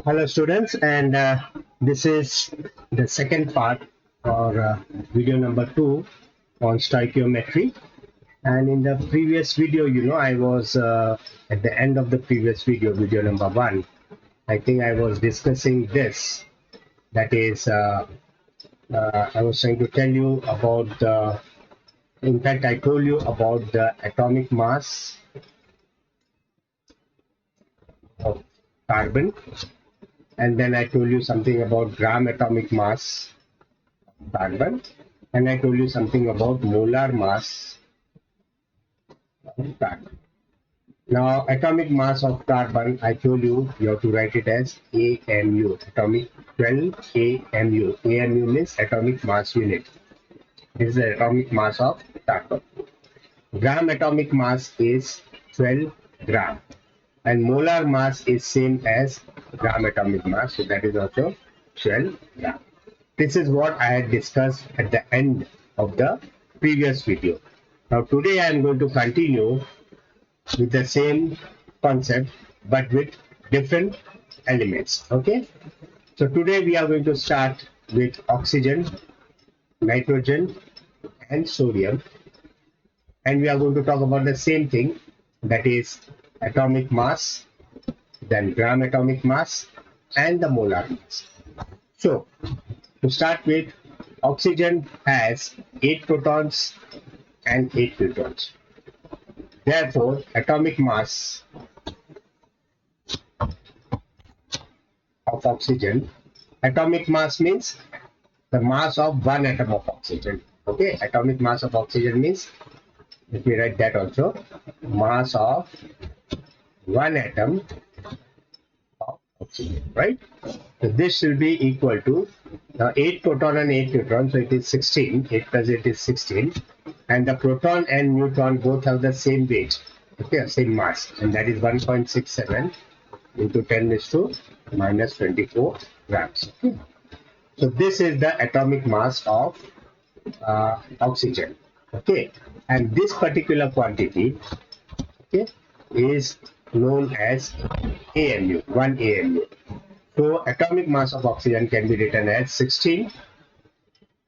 Hello students, and this is the second part or video number 2 on stoichiometry. And in the previous video, I was at the end of the previous video number 1. I think I was discussing this. That is, I was trying to tell you about the, in fact, I told you about the atomic mass of carbon, and then I told you something about gram atomic mass carbon, and I told you something about molar mass of carbon. Now, atomic mass of carbon, I told you you have to write it as AMU, atomic 12 AMU. AMU means atomic mass unit. This is the atomic mass of carbon. Gram atomic mass is 12 gram, and molar mass is same as gram atomic mass, so that is also 12 gram. This is what I had discussed at the end of the previous video. Now today I am going to continue with the same concept but with different elements. Okay. So today we are going to start with oxygen, nitrogen and sodium, and we are going to talk about the same thing, that is atomic mass, then gram atomic mass and the molar mass. So to start with, oxygen has 8 protons and 8 neutrons. Therefore, atomic mass of oxygen, atomic mass means the mass of one atom of oxygen. Okay, atomic mass of oxygen means, let me write that also, mass of one atom of oxygen, right? So this will be equal to 8 proton and 8 neutron, so it is 16, 8 plus 8 is 16, and the proton and neutron both have the same weight, okay, same mass, and that is 1.67 into 10 is to minus 24 grams. Okay. So this is the atomic mass of oxygen, okay, and this particular quantity, okay, is known as AMU, 1 AMU. So atomic mass of oxygen can be written as 16,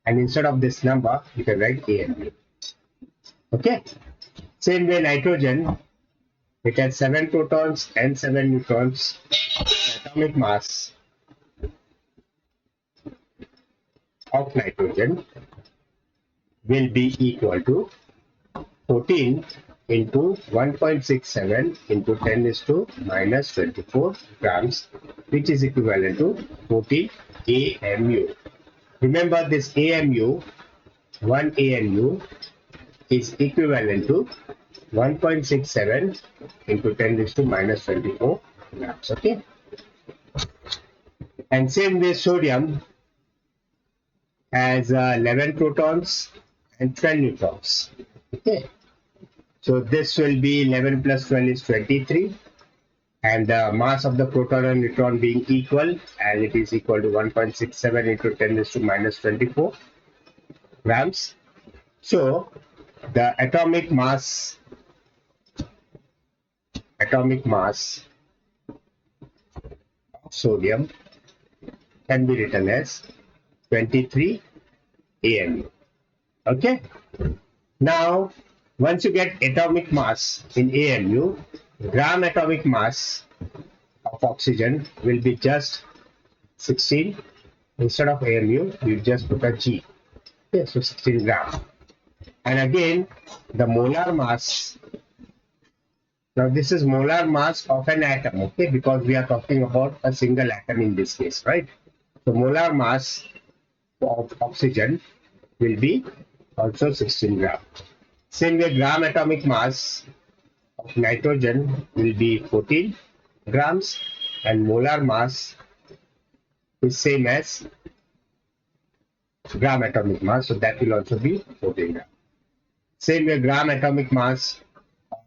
and instead of this number you can write AMU. Okay. Same way nitrogen, it has 7 protons and 7 neutrons. The atomic mass of nitrogen will be equal to 14 into 1.67 into 10 is to minus 24 grams, which is equivalent to 14 AMU. Remember, this AMU, 1 AMU, is equivalent to 1.67 into 10 is to minus 24 grams. Okay. And same way, sodium has 11 protons and 12 neutrons. Okay. So this will be 11 plus 12 is 23, and the mass of the proton and neutron being equal, and it is equal to 1.67 into 10 is to minus 24 grams. So the atomic mass of sodium can be written as 23 AMU. Okay. Now, once you get atomic mass in AMU, gram atomic mass of oxygen will be just 16. Instead of AMU, you just put a G. Okay, so 16 gram. And again, the molar mass. Now this is molar mass of an atom, okay, because we are talking about a single atom in this case, right? So molar mass of oxygen will be also 16 gram. Same way, gram atomic mass of nitrogen will be 14 grams, and molar mass is same as gram atomic mass, so that will also be 14 grams. Same way, gram atomic mass of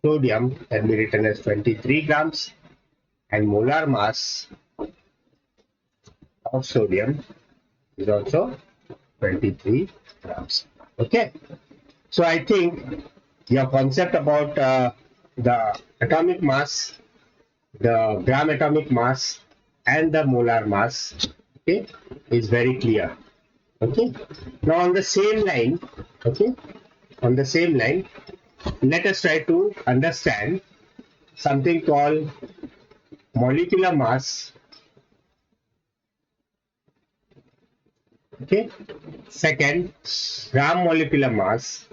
sodium can be written as 23 grams, and molar mass of sodium is also 23 grams. Okay. So I think your concept about the atomic mass, the gram atomic mass and the molar mass, okay, is very clear. Okay. Now on the same line, okay, on the same line, let us try to understand something called molecular mass. Okay. Second, gram molecular mass,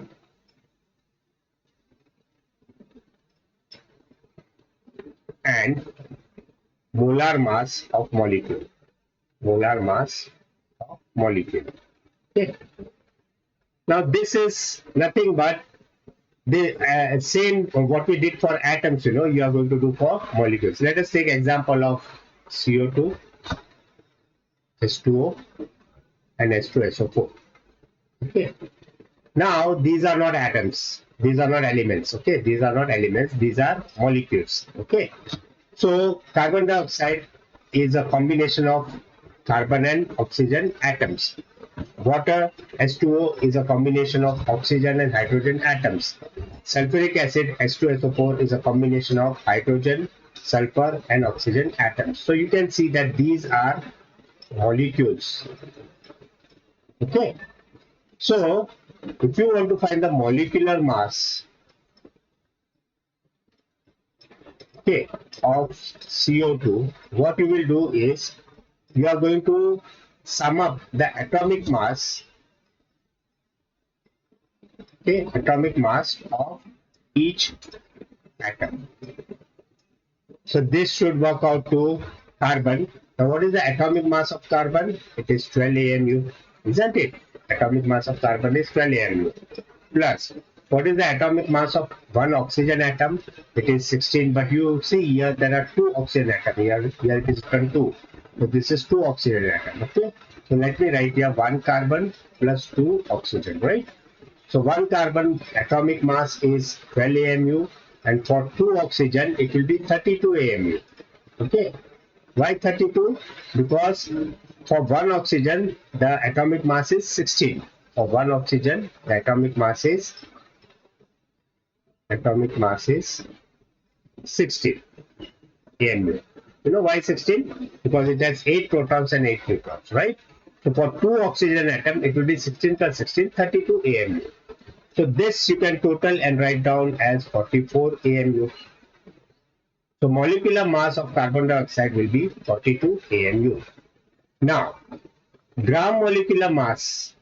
and molar mass of molecule. Molar mass of molecule. Okay. Now this is nothing but the same what we did for atoms. You are going to do for molecules. Let us take example of CO2, H2O, and H2SO4. Okay. Now these are not atoms. These are not elements. Okay. These are not elements. These are molecules. Okay. So carbon dioxide is a combination of carbon and oxygen atoms. Water, H2O, is a combination of oxygen and hydrogen atoms. Sulfuric acid, H2SO4, is a combination of hydrogen, sulfur, and oxygen atoms. So you can see that these are molecules. Okay. So if you want to find the molecular mass, okay, of CO2, what you will do is you are going to sum up the atomic mass, okay, atomic mass of each atom. So this should work out to carbon. Now what is the atomic mass of carbon? It is 12 AMU, isn't it? Atomic mass of carbon is 12 AMU. Plus, what is the atomic mass of one oxygen atom? It is 16. But you see here there are two oxygen atoms. Here it is written 2. So this is 2 oxygen atoms. Okay. So let me write here 1 carbon plus 2 oxygen, right? So 1 carbon atomic mass is 12 AMU, and for 2 oxygen it will be 32 AMU. Okay. Why 32? Because for 1 oxygen the atomic mass is 16. For 1 oxygen the atomic mass is 16 AMU. You know why 16? Because it has 8 protons and 8 neutrons, right? So for 2 oxygen atom it will be 16 plus 16, 32 AMU. So this you can total and write down as 44 AMU. So molecular mass of carbon dioxide will be 42 AMU. Now, gram molecular mass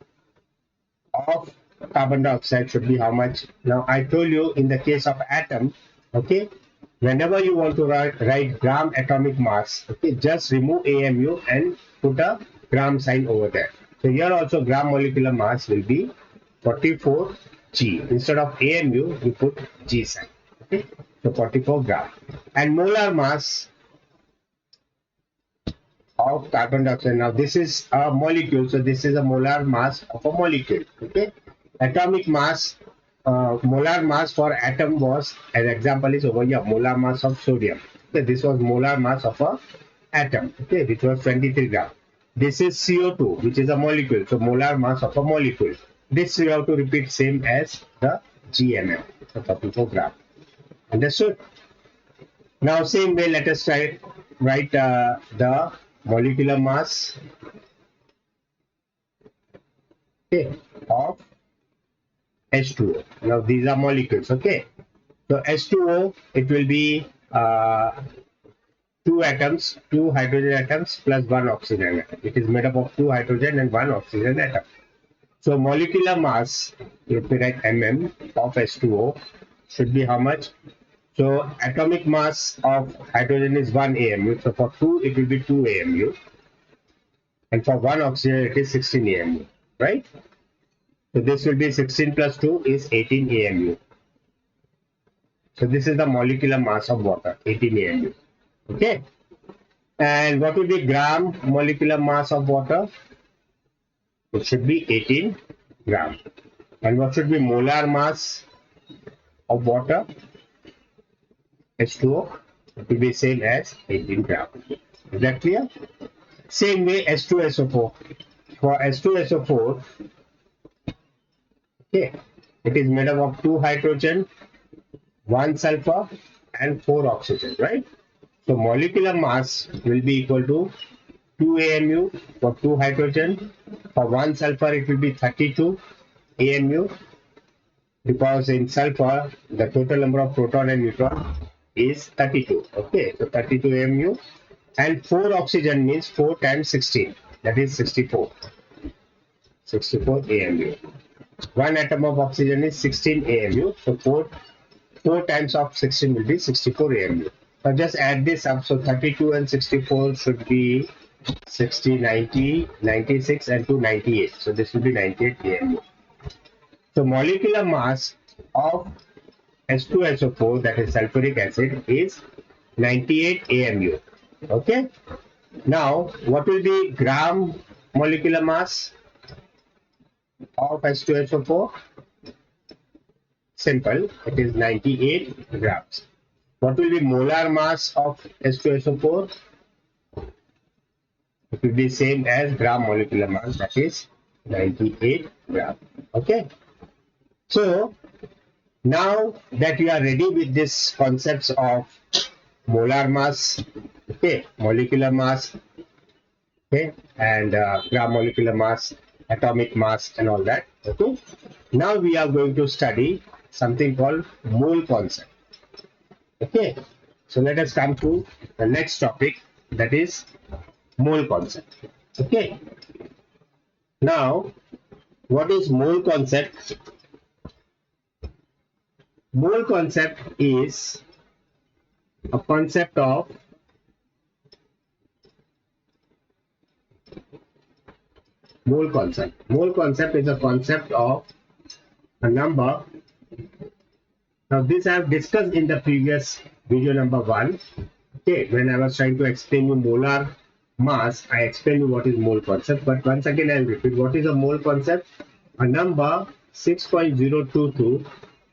of carbon dioxide should be how much? Now, I told you in the case of atom, okay, whenever you want to write gram atomic mass, okay, just remove AMU and put a gram sign over there. So here also gram molecular mass will be 44 G. Instead of AMU, we put G sign. Okay, so 44 gram. And molar mass of carbon dioxide. Now this is a molecule, so this is a molar mass of a molecule. Okay, atomic mass, molar mass for atom was, an example is over here, molar mass of sodium. Okay, this was molar mass of a atom. Okay, which was 23 gram. This is CO2, which is a molecule, so molar mass of a molecule. This we have to repeat same as the GMM, so 34 gram. Understood? Now same way, let us write the molecular mass, okay, of H2O. Now these are molecules, okay. So H2O, it will be 2 atoms, 2 hydrogen atoms plus 1 oxygen atom. It is made up of 2 hydrogen and 1 oxygen atom. So molecular mass, if we write mm of H2O, should be how much? So atomic mass of hydrogen is 1 AMU. So for 2 it will be 2 AMU. And for 1 oxygen it is 16 AMU, right? So this will be 16 plus 2 is 18 AMU. So this is the molecular mass of water, 18 AMU. Okay. And what will be gram molecular mass of water? It should be 18 gram. And what should be molar mass of water? H2O. It will be same as 18 gram. Is that clear? Same way H2SO4. For H2SO4, okay, it is made up of 2 hydrogen, 1 sulfur, and 4 oxygen, right? So molecular mass will be equal to 2 AMU for 2 hydrogen. For 1 sulfur, it will be 32 AMU, because in sulfur, the total number of proton and neutron is 32. Okay, so 32 AMU. And 4 oxygen means 4 times 16, that is 64. 64 AMU. 1 atom of oxygen is 16 AMU, so 4 times of 16 will be 64 AMU. So just add this up, so 32 and 64 should be 60, 90, 96 and 2, 98. So this will be 98 AMU. So molecular mass of H2SO4, that is sulfuric acid, is 98 AMU. Okay. Now, what will be gram molecular mass of H2SO4? Simple, it is 98 grams. What will be molar mass of H2SO4? It will be same as gram molecular mass, that is 98 grams. Okay. So now that you are ready with this concepts of molar mass, okay, molecular mass, okay, and gram molecular mass, atomic mass, and all that. Okay. Now we are going to study something called mole concept. Okay. So let us come to the next topic, that is mole concept. Okay. Now, what is mole concept? Mole concept is a concept of mole concept. Mole concept is a concept of a number. Now this I have discussed in the previous video number 1. Okay, when I was trying to explain you molar mass, I explained you what is mole concept. But once again, I will repeat. What is a mole concept? A number 6.022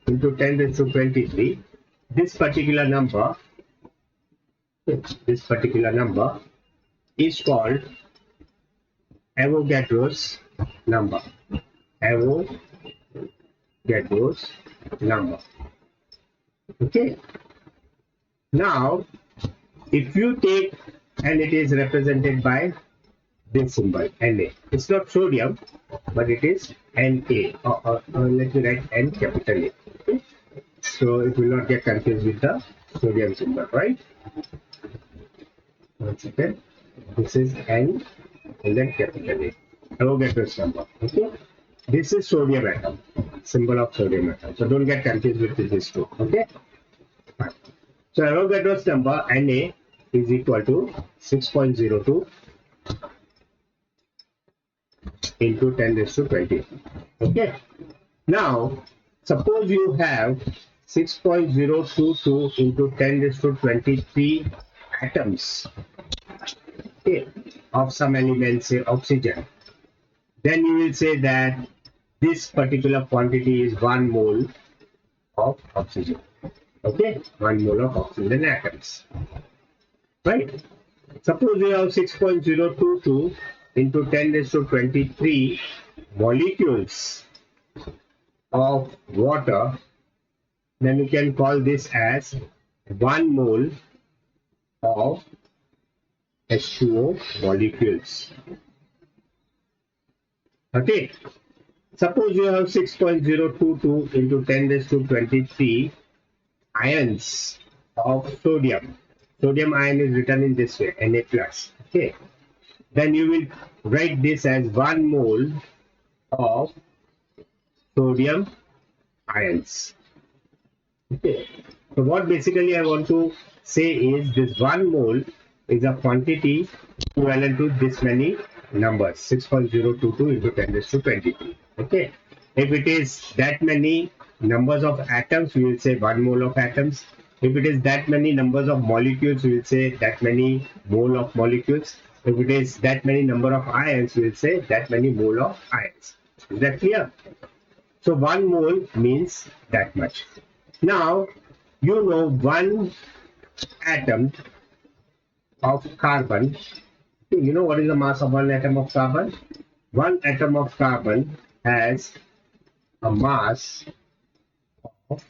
into 10 raised to 23. This particular number is called Avogadro's number. Avogadro's number. Okay. Now, if you take, and it is represented by this symbol Na. It's not sodium, but it is Na. Let me write N capital A. Okay. So it will not get confused with the sodium symbol, right? Once again, this is N and then capital A. Avogadro's number. Okay. This is sodium atom, symbol of sodium atom. So don't get confused with this two. Okay. Fine. So Avogadro's number Na is equal to 6.02 into 10 raised to 20. Okay. Now, suppose you have 6.022 into 10 raised to 23 atoms, okay, of some element, say oxygen. Then you will say that this particular quantity is 1 mole of oxygen. Okay, 1 mole of oxygen atoms. Right? Suppose you have 6.022 into 10 raised to 23 molecules of water, then you can call this as 1 mole of H2O molecules. Okay. Suppose you have 6.022 into 10 raised to 23 ions of sodium. Sodium ion is written in this way, Na plus. Okay. Then you will write this as 1 mole of sodium ions. Okay. So what basically I want to say is this 1 mole is a quantity equivalent to this many numbers, 6.022 into 10 raised to 23. Okay. If it is that many numbers of atoms, we will say 1 mole of atoms. If it is that many numbers of molecules, we will say that many mole of molecules. If it is that many number of ions, we will say that many mole of ions. Is that clear? So 1 mole means that much. Now, you know 1 atom of carbon. You know what is the mass of 1 atom of carbon? 1 atom of carbon has a mass of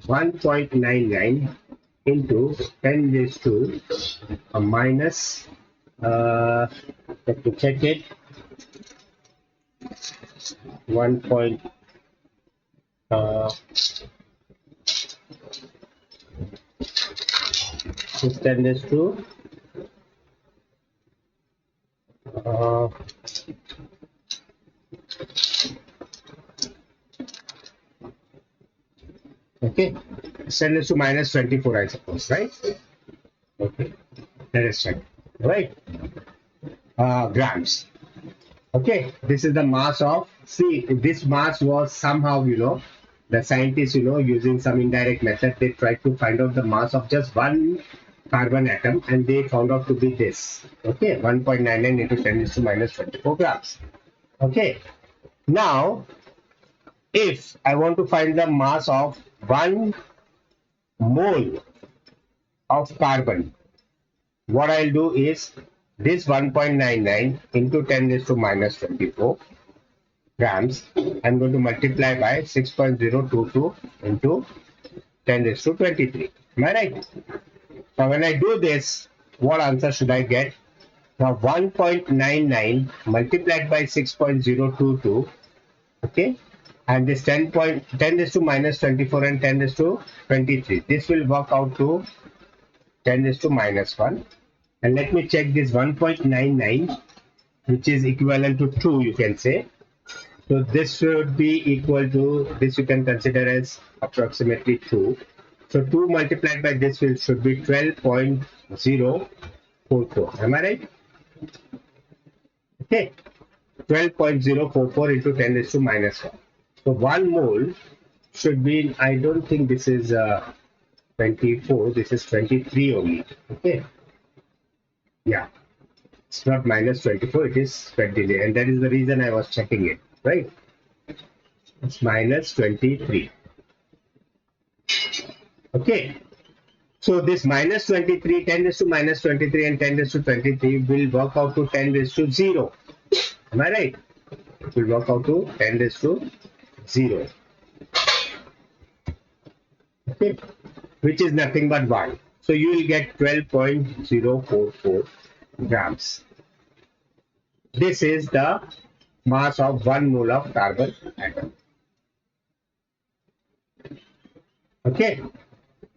1.99 into 10 raised to a minus, let me check it, 1 point, is 10 raised to uh, okay, 10 raised to minus 24, I suppose, right? Okay, let us check, right? Grams. Okay, this is the mass of, see, this mass was somehow, the scientists, using some indirect method, they tried to find out the mass of just one carbon atom and they found out to be this. Okay, 1.99 into 10 raised to minus 24 grams. Okay, now if I want to find the mass of 1 mole of carbon, what I'll do is this 1.99 into 10 raised to minus 24 grams, I'm going to multiply by 6.022 into 10 raised to 23. Am I right? Now when I do this, what answer should I get? Now 1.99 multiplied by 6.022, okay, and this 10 raised to minus 24 and 10 raised to 23. This will work out to 10 raised to minus 1. And let me check this 1.99, which is equivalent to 2, you can say. So this should be equal to, this you can consider as approximately 2. So 2 multiplied by this should be 12.044. Am I right? Okay. 12.044 into 10 raised to minus 1. So 1 mole should be, I don't think this is 24, this is 23 only. Okay. Yeah. It's not minus 24, it is 23. And that is the reason I was checking it, right? It's minus 23. Okay. So this minus 23, 10 raised to minus 23 and 10 raised to 23 will work out to 10 raised to 0. Am I right? It will work out to 10 raised to 0. Okay. Which is nothing but 1. So you will get 12.044 grams. This is the mass of 1 mole of carbon atom. Okay.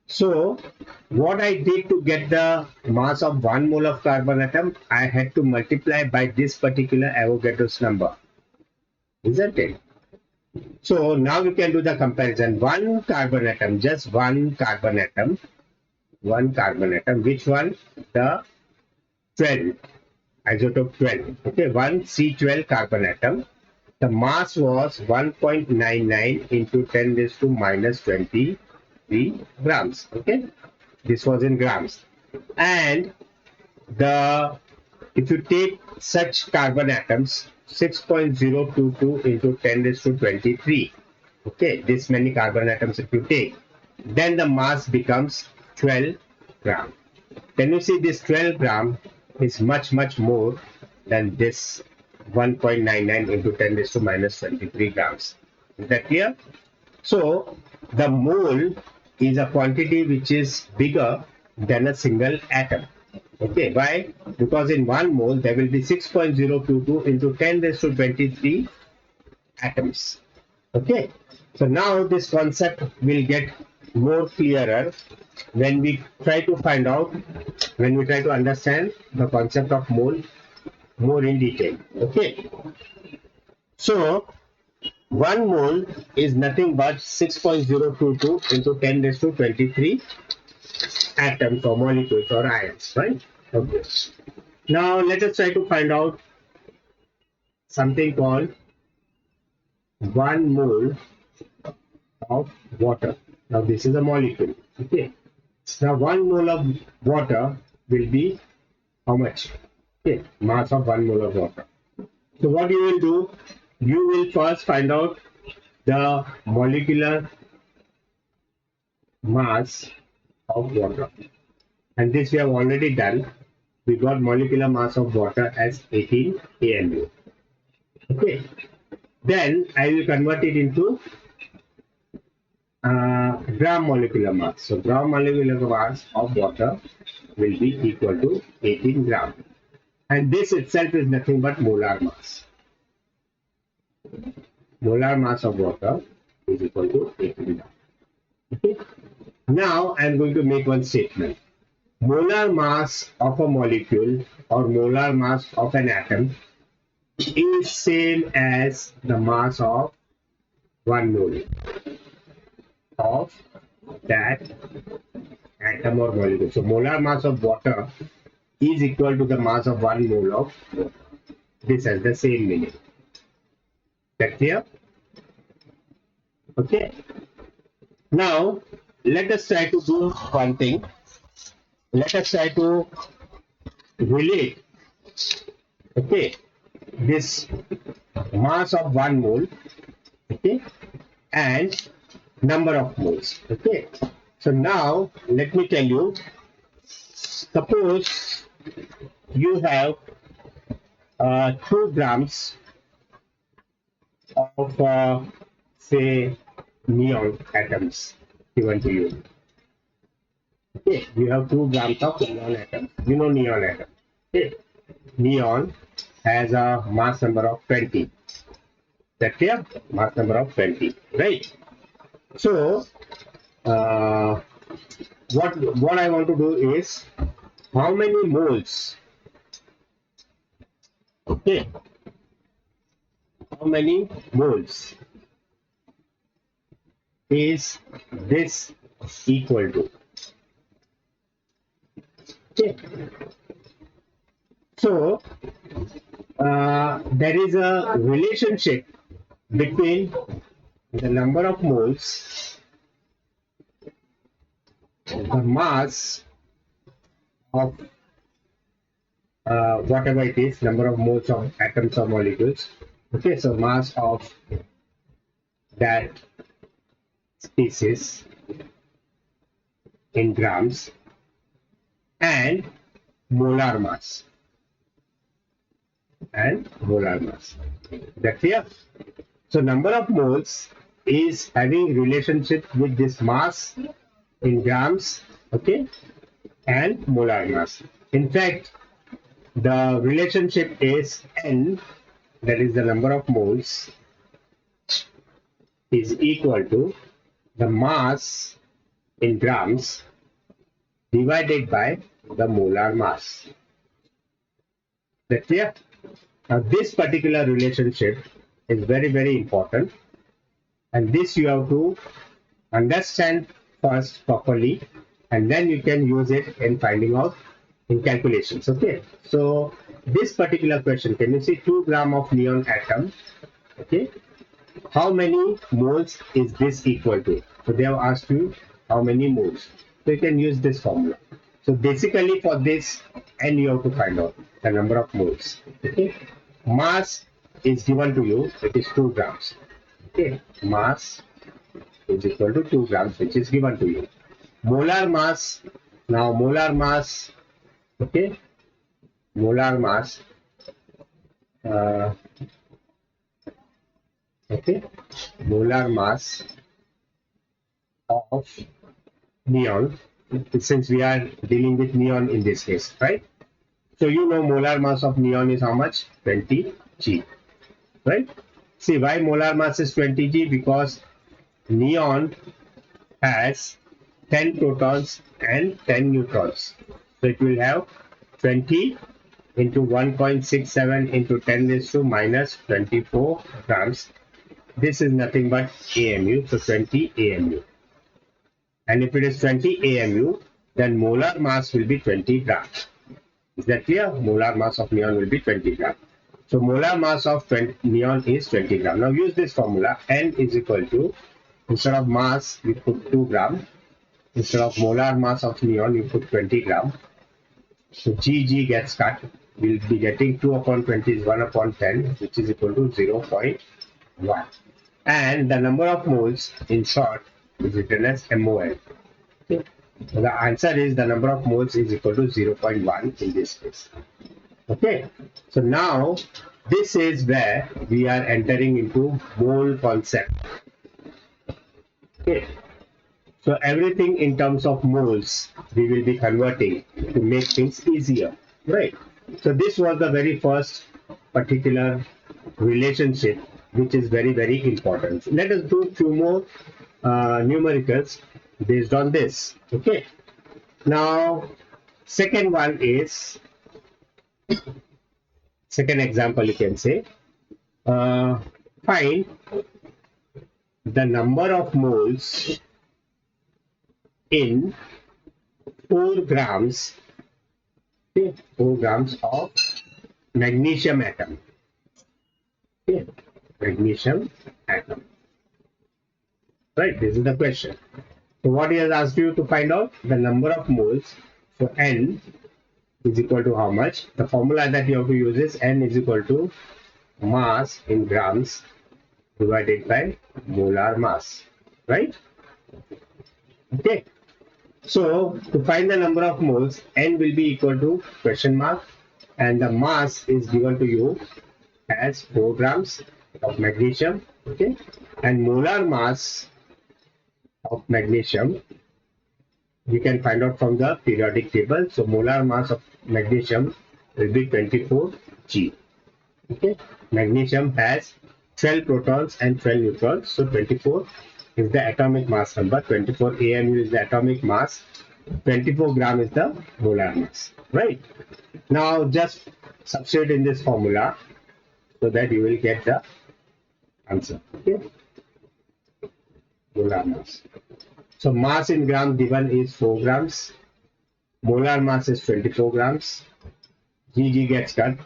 So what I did to get the mass of 1 mole of carbon atom, I had to multiply by this particular Avogadro's number. Isn't it? So now we can do the comparison. One carbon atom, just one carbon atom, which one? The 12, isotope 12. Okay, one C12 carbon atom. The mass was 1.99 into 10 raised to minus 23 grams. Okay, this was in grams. And if you take such carbon atoms, 6.022 into 10 raised to 23, okay, this many carbon atoms if you take, then the mass becomes 12 gram. Can you see this 12 gram is much more than this 1.99 into 10 raised to minus 23 grams. Is that clear? So the mole is a quantity which is bigger than a single atom. Okay, why? Because in 1 mole there will be 6.022 into 10 raised to 23 atoms. Okay, so now this concept will get more clearer when we try to find out, when we try to understand the concept of mole more in detail. Okay, so 1 mole is nothing but 6.022 into 10 raised to 23 atoms or molecules or ions, right? Okay. Now let us try to find out something called 1 mole of water. Now this is a molecule. Okay. Now 1 mole of water will be how much? Okay, mass of 1 mole of water. So what you will do? You will first find out the molecular mass of water. And this we have already done. We got molecular mass of water as 18 AMU. Okay. Then I will convert it into gram molecular mass. So gram molecular mass of water will be equal to 18 gram. And this itself is nothing but molar mass. Molar mass of water is equal to 18 gram. Okay. Now I am going to make one statement. Molar mass of a molecule or molar mass of an atom is same as the mass of 1 mole of that atom or molecule. So molar mass of water is equal to the mass of 1 mole of water. This has the same meaning. That clear? Okay. Now let us try to do one thing. Let us try to relate, okay, this mass of 1 mole, okay, and number of moles. Okay. So now let me tell you, suppose you have 2 grams of say neon atoms given to you. Okay, you have 2 grams of neon atoms. You know neon atom. Okay. Neon has a mass number of 20. That clear? Mass number of 20. Right? So uh, what I want to do is how many moles, okay, how many moles is this equal to? Okay. So there is a relationship between the number of moles, the mass of whatever it is, number of moles of atoms or molecules. Okay, so mass of that species in grams and molar mass. That clear? So number of moles is having relationship with this mass in grams, okay, and molar mass. In fact, the relationship is N, that is the number of moles, is equal to the mass in grams divided by the molar mass. That's clear? Now this particular relationship is very, very important, and this you have to understand first properly, and then you can use it in finding out in calculations. Okay, so this particular question, can you see 2 gram of neon atom, okay, how many moles is this equal to? So they have asked you how many moles, so you can use this formula. So basically for this N you have to find out the number of moles. Okay, mass is given to you, it is 2 grams. Okay, mass is equal to 2 grams, which is given to you. Molar mass, now molar mass, okay, molar mass, okay, molar mass of neon, since we are dealing with neon in this case, right? So you know molar mass of neon is how much? 20 G, right? See why molar mass is 20 G? Because neon has 10 protons and 10 neutrons. So it will have 20 into 1.67 into 10 raised to minus 24 grams. This is nothing but AMU, so 20 AMU. And if it is 20 AMU, then molar mass will be 20 grams. Is that clear? Molar mass of neon will be 20 grams. So molar mass of neon is 20 grams. Now use this formula. N is equal to, instead of mass, we put 2 grams. Instead of molar mass of neon, you put 20 grams. So G gets cut. We'll be getting 2 upon 20 is 1 upon 10, which is equal to 0.1. And the number of moles, in short, is written as MOL. Okay. So the answer is the number of moles is equal to 0.1 in this case. Okay. So now this is where we are entering into mole concept. Okay. So everything in terms of moles we will be converting to make things easier, right? So this was the very first particular relationship which is very, very important. Let us do few more numericals based on this. Okay. Now, second one is, second example you can say, find the number of moles in 4 grams, okay, 4 grams of magnesium atom. Okay, magnesium atom. Right, this is the question. So what he has asked you to find out the number of moles. So N is equal to how much? The formula that you have to use is N is equal to mass in grams divided by molar mass. Right? Okay. So to find the number of moles, N will be equal to question mark, and the mass is given to you as 4 grams of magnesium. Okay. And molar mass of magnesium we can find out from the periodic table. So molar mass of magnesium will be 24 G. Okay. Magnesium has 12 protons and 12 neutrons. So 24 is the atomic mass number. 24 AMU is the atomic mass. 24 gram is the molar mass. Right. Now just substitute in this formula so that you will get the answer. Okay. Molar mass. So mass in gram given is 4 grams. Molar mass is 24 grams. G gets cut,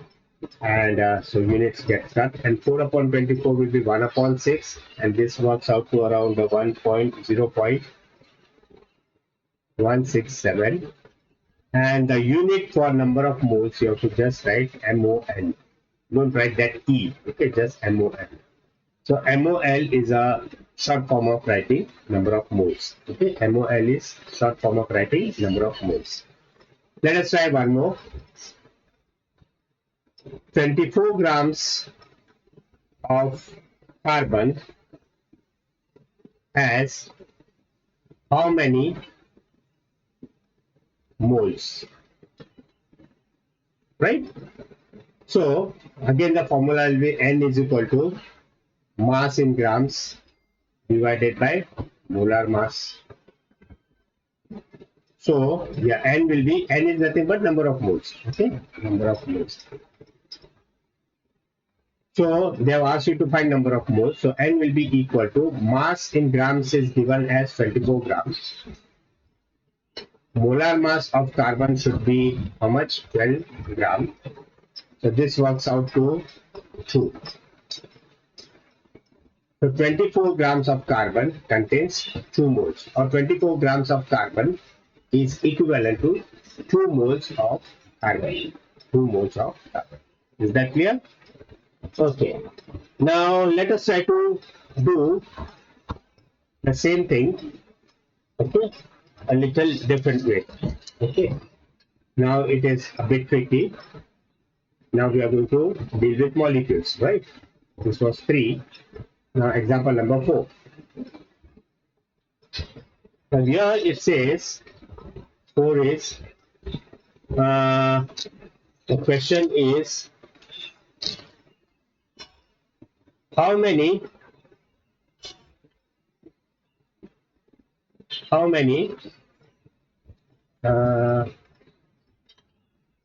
and so units get cut. And 4 upon 24 will be 1 upon 6, and this works out to around 1.0.167. And the unit for number of moles you have to just write MOL. Don't write that E. Okay, just MOL. So MOL is a short form of writing number of moles. Okay, MOL is short form of writing number of moles. Let us try one more. 24 grams of carbon has how many moles? Right? So again the formula will be N is equal to mass in grams divided by molar mass. So yeah, N will be, N is nothing but number of moles. Okay, number of moles. So they have asked you to find number of moles. So N will be equal to mass in grams is given as 24 grams. Molar mass of carbon should be how much? 12 grams. So this works out to 2. So 24 grams of carbon contains 2 moles, or 24 grams of carbon is equivalent to 2 moles of carbon. 2 moles of carbon. Is that clear? Okay. Now let us try to do the same thing, okay, a little different way. Okay. Now it is a bit tricky. Now we are going to deal with molecules, right? This was 3. Now example number 4. Now here it says 4 is the question is how many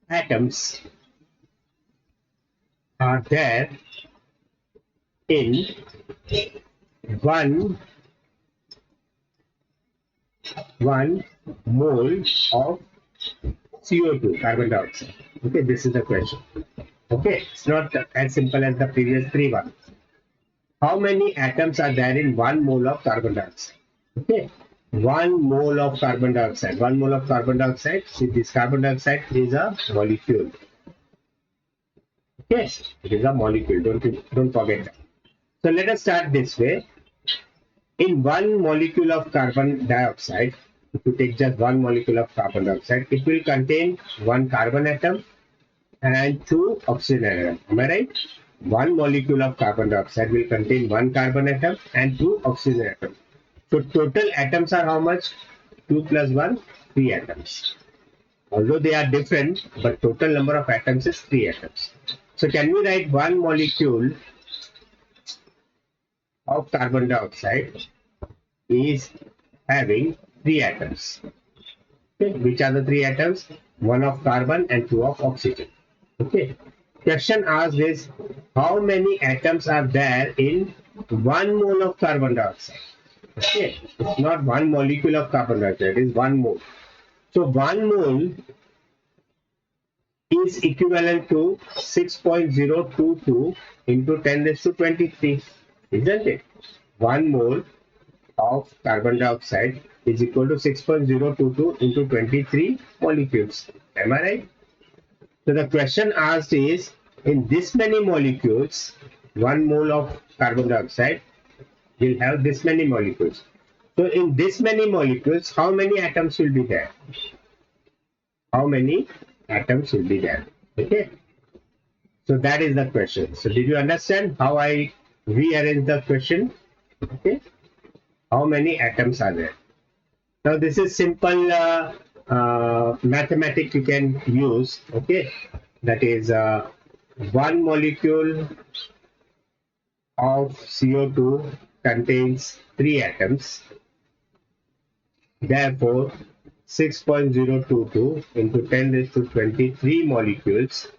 atoms are there in 1 mole of CO2, carbon dioxide. Okay, this is the question. Okay, it's not as simple as the previous 3 ones. How many atoms are there in 1 mole of carbon dioxide? Okay, 1 mole of carbon dioxide. 1 mole of carbon dioxide. See, this carbon dioxide is a molecule. Okay, it is a molecule. Don't forget that. So let us start this way. In 1 molecule of carbon dioxide, if you take just 1 molecule of carbon dioxide, it will contain 1 carbon atom and 2 oxygen atom. Am I right? 1 molecule of carbon dioxide will contain 1 carbon atom and 2 oxygen atom. So total atoms are how much? 2 plus 1, 3 atoms. Although they are different, but total number of atoms is 3 atoms. So can we write one molecule of carbon dioxide is having 3 atoms? Okay. Which are the 3 atoms? 1 of carbon and 2 of oxygen. Okay. Question asked is, how many atoms are there in 1 mole of carbon dioxide? Okay. It's not one molecule of carbon dioxide, it is 1 mole. So 1 mole is equivalent to 6.022 into 10 raised to 23, isn't it? 1 mole of carbon dioxide is equal to 6.022 into 23 molecules. Am I right? So the question asked is, in this many molecules, 1 mole of carbon dioxide will have this many molecules. So in this many molecules, how many atoms will be there? How many atoms will be there? Okay. So that is the question. So did you understand how I rearrange the question? Okay. How many atoms are there? Now this is simple mathematics you can use. Okay. That is 1 molecule of CO2 contains 3 atoms. Therefore, 6.022 into 10 raised to 23 molecules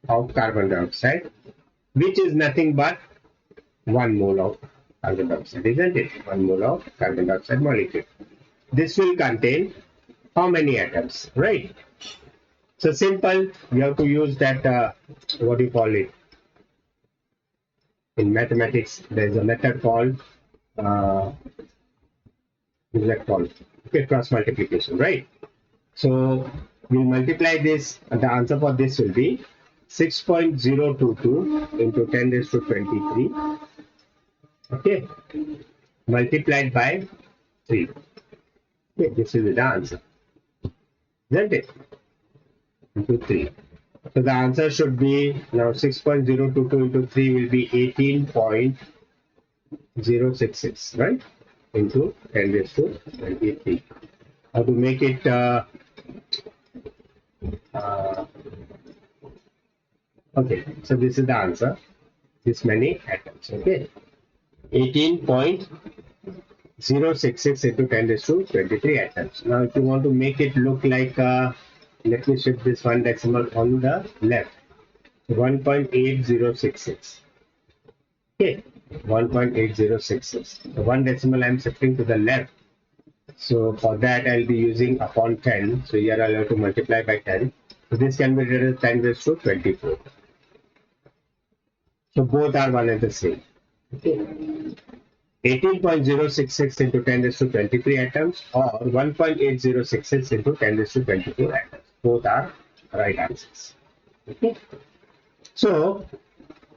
of carbon dioxide, which is nothing but 1 mole of carbon dioxide, isn't it? 1 mole of carbon dioxide molecule. This will contain how many atoms, right? So simple, you have to use that, what do you call it? In mathematics, there is a method called, cross multiplication, right? So we'll multiply this, and the answer for this will be 6.022 into 10 raised to 23, okay, multiplied by 3. Okay, this will be the answer, isn't it? Into 3. So the answer should be, now 6.022 into 3 will be 18.066, right? Into 10 raised to 23. How to make it okay, so this is the answer. This many atoms, okay? 18.066 into 10 raised to 23 atoms. Now, if you want to make it look like, let me shift this one decimal on the left. 1.8066. Okay, 1.8066. So one decimal I'm shifting to the left. So for that, I'll be using upon 10. So here I'll have to multiply by 10. So this can be written as 10 raised to 24. So both are one and the same. Okay. 18.066 into 10 raised to 23 atoms, or 1.8066 into 10 raised to 24 atoms. Both are right answers. Okay. So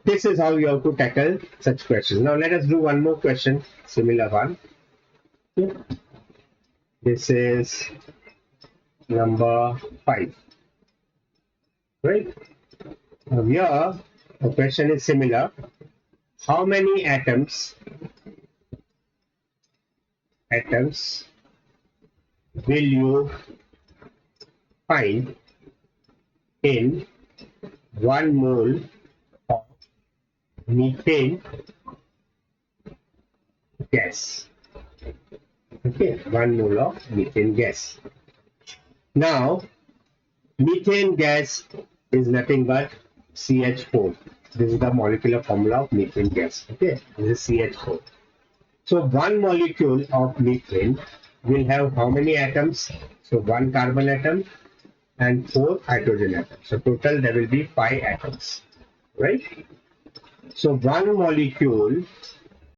this is how you have to tackle such questions. Now let us do one more question, similar one. Okay. This is number 5. Right? Now here the question is similar. How many atoms will you find in 1 mole of methane gas? Okay, 1 mole of methane gas. Now, methane gas is nothing but Ch4. This is the molecular formula of methane gas. Okay, this is Ch4. So 1 molecule of methane will have how many atoms? So 1 carbon atom and 4 hydrogen atoms. So total there will be 5 atoms, right? So 1 molecule